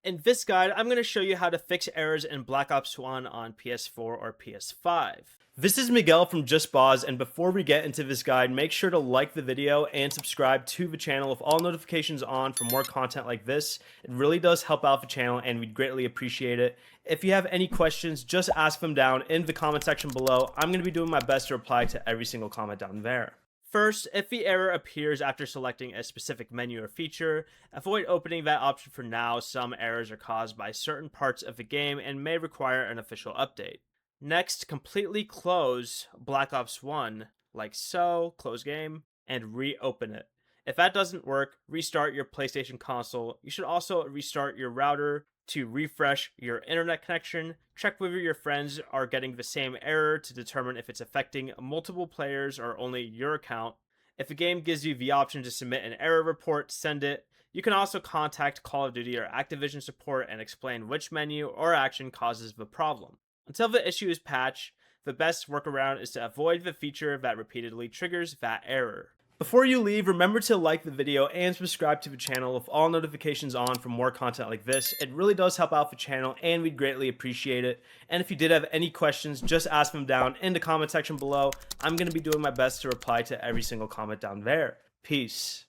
In this guide, I'm going to show you how to fix errors in Black Ops 1 on PS4 or PS5. This is Miguel from Just Boz, and before we get into this guide, make sure to like the video and subscribe to the channel with all notifications on for more content like this. It really does help out the channel and we'd greatly appreciate it. If you have any questions, just ask them down in the comment section below. I'm going to be doing my best to reply to every single comment down there. First, if the error appears after selecting a specific menu or feature, avoid opening that option for now. Some errors are caused by certain parts of the game and may require an official update. Next, completely close Black Ops 1, like so, close game, and reopen it. If that doesn't work, restart your PlayStation console. You should also restart your router to refresh your internet connection. Check whether your friends are getting the same error to determine if it's affecting multiple players or only your account. If the game gives you the option to submit an error report, send it. You can also contact Call of Duty or Activision support and explain which menu or action causes the problem. Until the issue is patched, the best workaround is to avoid the feature that repeatedly triggers that error. Before you leave, remember to like the video and subscribe to the channel with all notifications on for more content like this. It really does help out the channel and we'd greatly appreciate it. And if you did have any questions, just ask them down in the comment section below. I'm going to be doing my best to reply to every single comment down there. Peace.